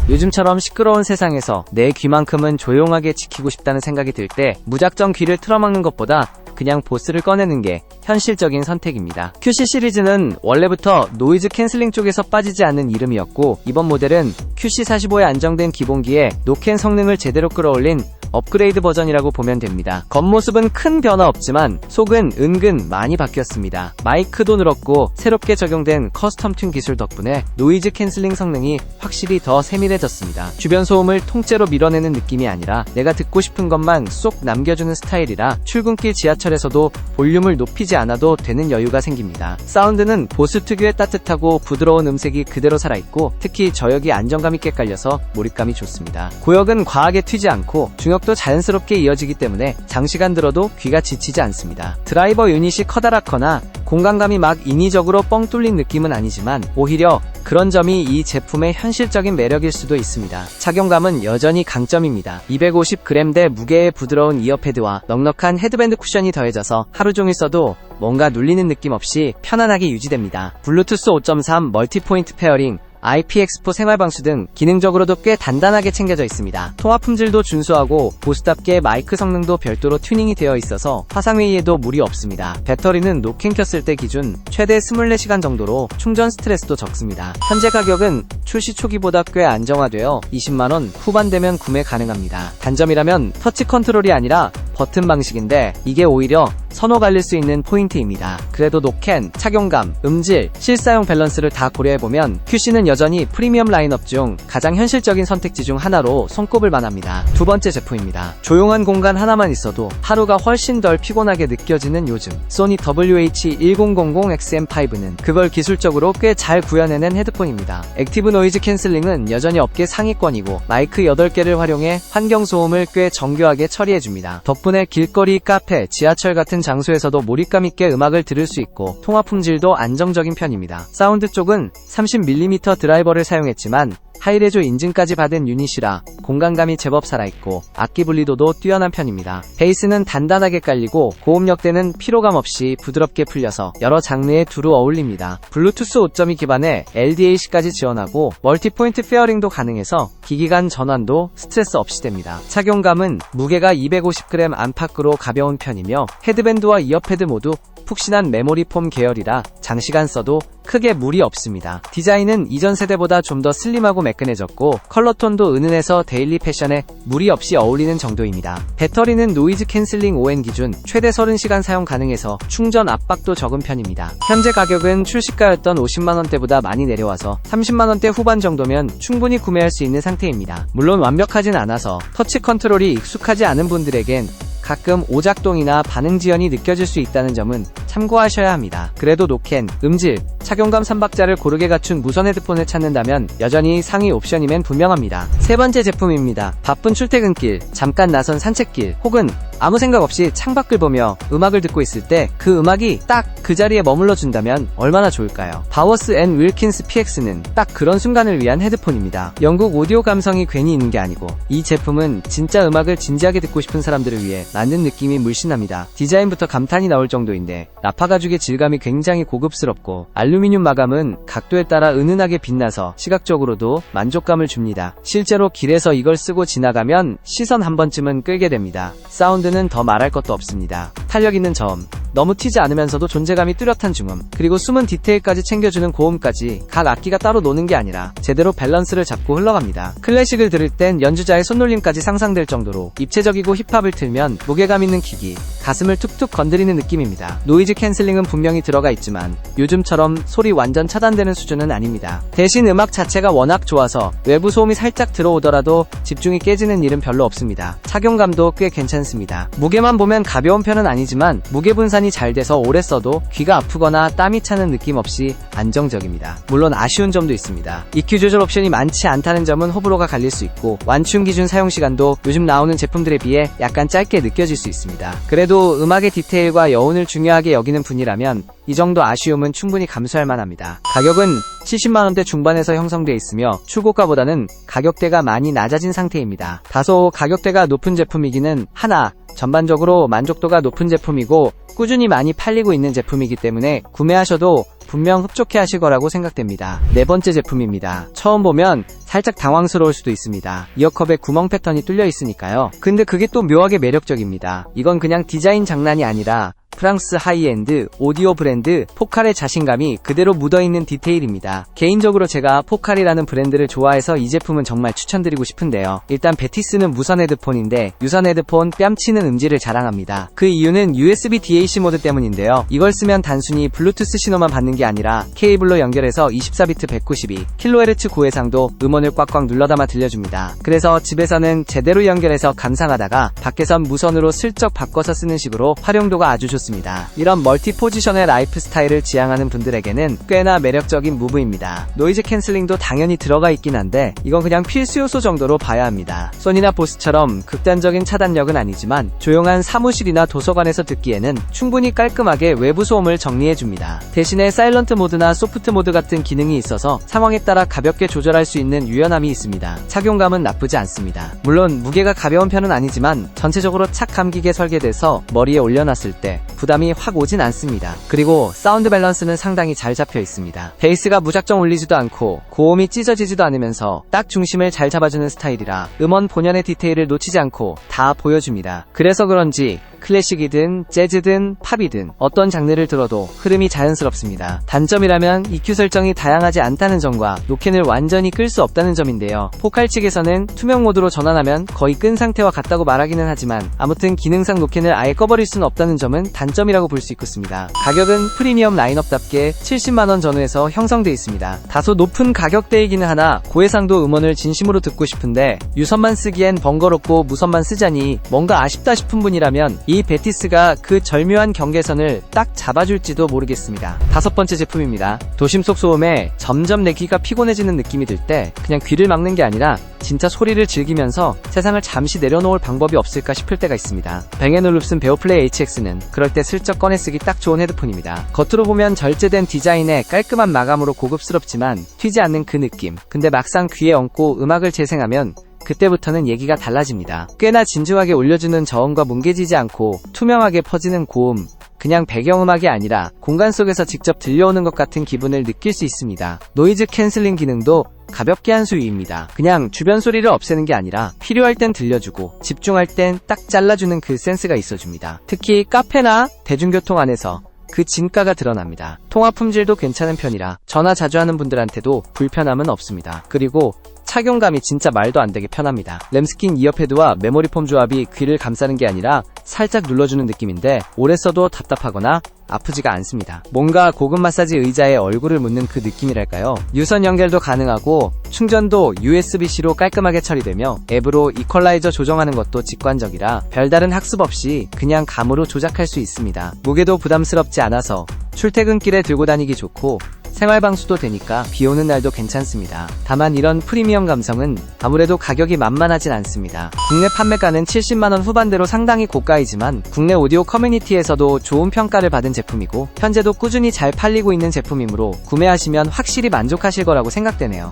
요즘처럼 시끄러운 세상에서 내 귀만큼은 조용하게 지키고 싶다는 생각이 들 때 무작정 귀를 틀어막는 것보다 그냥 보스를 꺼내는 게 현실적인 선택입니다. QC 시리즈는 원래부터 노이즈 캔슬링 쪽에서 빠지지 않는 이름이었고, 이번 모델은 QC45에 안정된 기본기에 노캔 성능을 제대로 끌어올린 업그레이드 버전이라고 보면 됩니다. 겉모습은 큰 변화 없지만 속은 은근 많이 바뀌었습니다. 마이크도 늘었고 새롭게 적용된 커스텀 튠 기술 덕분에 노이즈 캔슬링 성능이 확실히 더 세밀해졌습니다. 주변 소음을 통째로 밀어내는 느낌이 아니라 내가 듣고 싶은 것만 쏙 남겨주는 스타일이라 출근길 지하철에서도 볼륨을 높이지 않아도 되는 여유가 생깁니다. 사운드는 보스 특유의 따뜻하고 부드러운 음색이 그대로 살아있고, 특히 저역이 안정감 있게 깔려서 몰입감이 좋습니다. 고역은 과하게 튀지 않고 중역도 자연스럽게 이어지기 때문에 장시간 들어도 귀가 지치지 않습니다. 드라이버 유닛이 커다랗거나 공간감이 막 인위적으로 뻥 뚫린 느낌은 아니지만 오히려 그런 점이 이 제품의 현실적인 매력일 수도 있습니다. 착용감은 여전히 강점입니다. 250g대 무게의 부드러운 이어패드와 넉넉한 헤드밴드 쿠션이 더해져서 하루 종일 써도 뭔가 눌리는 느낌 없이 편안하게 유지됩니다. 블루투스 5.3 멀티포인트 페어링, IPX4 생활방수 등 기능적으로도 꽤 단단하게 챙겨져 있습니다. 통화 품질도 준수하고 보스답게 마이크 성능도 별도로 튜닝이 되어 있어서 화상회의에도 무리 없습니다. 배터리는 노캔 켰을 때 기준 최대 24시간 정도로 충전 스트레스도 적습니다. 현재 가격은 출시 초기보다 꽤 안정화되어 20만원 후반 되면 구매 가능합니다. 단점이라면 터치 컨트롤이 아니라 버튼 방식인데 이게 오히려 선호 갈릴 수 있는 포인트입니다. 그래도 노캔, 착용감, 음질, 실사용 밸런스를 다 고려해보면 QC는 여전히 프리미엄 라인업 중 가장 현실적인 선택지 중 하나로 손꼽을 만합니다. 두 번째 제품입니다. 조용한 공간 하나만 있어도 하루가 훨씬 덜 피곤하게 느껴지는 요즘, 소니 WH-1000XM5는 그걸 기술적으로 꽤 잘 구현해낸 헤드폰입니다. 액티브 노이즈 캔슬링은 여전히 업계 상위권이고 마이크 8개를 활용해 환경 소음을 꽤 정교하게 처리해줍니다. 덕분에 길거리, 카페, 지하철 같은 장소에서도 몰입감 있게 음악을 들을 수 있고 통화 품질도 안정적인 편입니다. 사운드 쪽은 30mm 드라이버를 사용했지만 하이레조 인증까지 받은 유닛이라 공간감이 제법 살아있고 악기 분리도도 뛰어난 편입니다. 베이스는 단단하게 깔리고 고음 역대는 피로감 없이 부드럽게 풀려서 여러 장르에 두루 어울립니다. 블루투스 5.2 기반의 LDAC까지 지원하고 멀티포인트 페어링도 가능해서 기기 간 전환도 스트레스 없이 됩니다. 착용감은 무게가 250g 안팎으로 가벼운 편이며 헤드밴드와 이어패드 모두 푹신한 메모리 폼 계열이라 장시간 써도 크게 무리 없습니다. 디자인은 이전 세대보다 좀 더 슬림하고 매끈해졌고 컬러톤도 은은해서 데일리 패션에 무리 없이 어울리는 정도입니다. 배터리는 노이즈 캔슬링 ON 기준 최대 30시간 사용 가능해서 충전 압박도 적은 편입니다. 현재 가격은 출시가였던 50만원대보다 많이 내려와서 30만원대 후반 정도면 충분히 구매할 수 있는 상태입니다. 물론 완벽하진 않아서 터치 컨트롤이 익숙하지 않은 분들에겐 가끔 오작동이나 반응 지연이 느껴질 수 있다는 점은 참고하셔야 합니다. 그래도 노캔, 음질, 착용감 3박자를 고르게 갖춘 무선 헤드폰을 찾는다면 여전히 상위 옵션임엔 분명합니다. 세 번째 제품입니다. 바쁜 출퇴근길, 잠깐 나선 산책길, 혹은 아무 생각 없이 창밖을 보며 음악을 듣고 있을 때 그 음악이 딱 그 자리에 머물러 준다면 얼마나 좋을까요? 바워스 앤 윌킨스 PX는 딱 그런 순간을 위한 헤드폰입니다. 영국 오디오 감성이 괜히 있는 게 아니고 이 제품은 진짜 음악을 진지하게 듣고 싶은 사람들을 위해 만든 느낌이 물씬 납니다. 디자인부터 감탄이 나올 정도인데 나파 가죽의 질감이 굉장히 고급스럽고 알루미늄 마감은 각도에 따라 은은하게 빛나서 시각적으로도 만족감을 줍니다. 실제로 길에서 이걸 쓰고 지나가면 시선 한 번쯤은 끌게 됩니다. 사운드는 더 말할 것도 없습니다. 탄력 있는 저음, 너무 튀지 않으면서도 존재감이 뚜렷한 중음, 그리고 숨은 디테일까지 챙겨주는 고음까지 각 악기가 따로 노는 게 아니라 제대로 밸런스를 잡고 흘러갑니다. 클래식을 들을 땐 연주자의 손놀림까지 상상될 정도로 입체적이고 힙합을 틀면 무게감 있는 기기, 가슴을 툭툭 건드리는 느낌입니다. 노이즈 캔슬링은 분명히 들어가 있지만 요즘처럼 소리 완전 차단되는 수준은 아닙니다. 대신 음악 자체가 워낙 좋아서 외부 소음이 살짝 들어오더라도 집중이 깨지는 일은 별로 없습니다. 착용감도 꽤 괜찮습니다. 무게만 보면 가벼운 편은 아니지만 무게 분산이 잘 돼서 오래 써도 귀가 아프거나 땀이 차는 느낌 없이 안정적입니다. 물론 아쉬운 점도 있습니다. EQ 조절 옵션이 많지 않다는 점은 호불호가 갈릴 수 있고 완충 기준 사용시간도 요즘 나오는 제품들에 비해 약간 짧게 느껴질 수 있습니다. 그래도 음악의 디테일과 여운을 중요하게 여기는 분이라면 이 정도 아쉬움은 충분히 감수할 만합니다. 가격은 70만원대 중반에서 형성되어 있으며 출고가보다는 가격대가 많이 낮아진 상태입니다. 다소 가격대가 높은 제품이기는 하나 전반적으로 만족도가 높은 제품이고 꾸준히 많이 팔리고 있는 제품이기 때문에 구매하셔도 분명 흡족해 하실 거라고 생각됩니다. 네 번째 제품입니다. 처음 보면 살짝 당황스러울 수도 있습니다. 이어컵에 구멍 패턴이 뚫려 있으니까요. 근데 그게 또 묘하게 매력적입니다. 이건 그냥 디자인 장난이 아니라 프랑스 하이엔드 오디오 브랜드 포칼의 자신감이 그대로 묻어있는 디테일입니다. 개인적으로 제가 포칼이라는 브랜드를 좋아해서 이 제품은 정말 추천드리고 싶은데요. 일단 베티스는 무선 헤드폰인데 유선 헤드폰 뺨치는 음질을 자랑합니다. 그 이유는 USB DAC 모드 때문인데요. 이걸 쓰면 단순히 블루투스 신호만 받는 게 아니라 케이블로 연결해서 24비트 192kHz 고해상도 음원을 꽉꽉 눌러담아 들려줍니다. 그래서 집에서는 제대로 연결해서 감상하다가 밖에선 무선으로 슬쩍 바꿔서 쓰는 식으로 활용도가 아주 좋습니다. 이런 멀티 포지션의 라이프 스타일을 지향하는 분들에게는 꽤나 매력적인 무브입니다. 노이즈 캔슬링도 당연히 들어가 있긴 한데 이건 그냥 필수 요소 정도로 봐야 합니다. 소니나 보스처럼 극단적인 차단력은 아니지만 조용한 사무실이나 도서관에서 듣기에는 충분히 깔끔하게 외부 소음을 정리해줍니다. 대신에 사일런트 모드나 소프트 모드 같은 기능이 있어서 상황에 따라 가볍게 조절할 수 있는 유연함이 있습니다. 착용감은 나쁘지 않습니다. 물론 무게가 가벼운 편은 아니지만 전체적으로 착 감기게 설계돼서 머리에 올려놨을 때 부담이 확 오진 않습니다. 그리고 사운드 밸런스는 상당히 잘 잡혀 있습니다. 베이스가 무작정 울리지도 않고 고음이 찢어지지도 않으면서 딱 중심을 잘 잡아주는 스타일이라 음원 본연의 디테일을 놓치지 않고 다 보여줍니다. 그래서 그런지 클래식이든 재즈든 팝이든 어떤 장르를 들어도 흐름이 자연스럽습니다. 단점이라면 EQ 설정이 다양하지 않다는 점과 노캔을 완전히 끌 수 없다는 점인데요. 포칼 측에서는 투명 모드로 전환하면 거의 끈 상태와 같다고 말하기는 하지만 아무튼 기능상 노캔을 아예 꺼버릴 수는 없다는 점은 단점이라고 볼 수 있겠습니다. 가격은 프리미엄 라인업답게 70만원 전후에서 형성돼 있습니다. 다소 높은 가격대이기는 하나 고해상도 음원을 진심으로 듣고 싶은데 유선만 쓰기엔 번거롭고 무선만 쓰자니 뭔가 아쉽다 싶은 분이라면 이 베티스가 그 절묘한 경계선을 딱 잡아줄지도 모르겠습니다. 다섯 번째 제품입니다. 도심 속 소음에 점점 내 귀가 피곤해지는 느낌이 들 때 그냥 귀를 막는 게 아니라 진짜 소리를 즐기면서 세상을 잠시 내려놓을 방법이 없을까 싶을 때가 있습니다. 뱅앤올룹슨 베어플레이 HX는 그럴 때 슬쩍 꺼내 쓰기 딱 좋은 헤드폰입니다. 겉으로 보면 절제된 디자인에 깔끔한 마감으로 고급스럽지만 튀지 않는 그 느낌. 근데 막상 귀에 얹고 음악을 재생하면 그때부터는 얘기가 달라집니다. 꽤나 진중하게 올려주는 저음과 뭉개지지 않고 투명하게 퍼지는 고음. 그냥 배경음악이 아니라 공간 속에서 직접 들려오는 것 같은 기분을 느낄 수 있습니다. 노이즈 캔슬링 기능도 가볍게 한 수위입니다. 그냥 주변 소리를 없애는 게 아니라 필요할 땐 들려주고 집중할 땐 딱 잘라주는 그 센스가 있어줍니다. 특히 카페나 대중교통 안에서 그 진가가 드러납니다. 통화 품질도 괜찮은 편이라 전화 자주 하는 분들한테도 불편함은 없습니다. 그리고 착용감이 진짜 말도 안 되게 편합니다. 램스킨 이어패드와 메모리 폼 조합이 귀를 감싸는 게 아니라 살짝 눌러주는 느낌인데 오래 써도 답답하거나 아프지가 않습니다. 뭔가 고급 마사지 의자에 얼굴을 묻는 그 느낌이랄까요? 유선 연결도 가능하고 충전도 USB-C로 깔끔하게 처리되며 앱으로 이퀄라이저 조정하는 것도 직관적이라 별다른 학습 없이 그냥 감으로 조작할 수 있습니다. 무게도 부담스럽지 않아서 출퇴근길에 들고 다니기 좋고 생활방수도 되니까 비오는 날도 괜찮습니다. 다만 이런 프리미엄 감성은 아무래도 가격이 만만하진 않습니다. 국내 판매가는 70만원 후반대로 상당히 고가이지만 국내 오디오 커뮤니티에서도 좋은 평가를 받은 제품이고 현재도 꾸준히 잘 팔리고 있는 제품이므로 구매하시면 확실히 만족하실 거라고 생각되네요.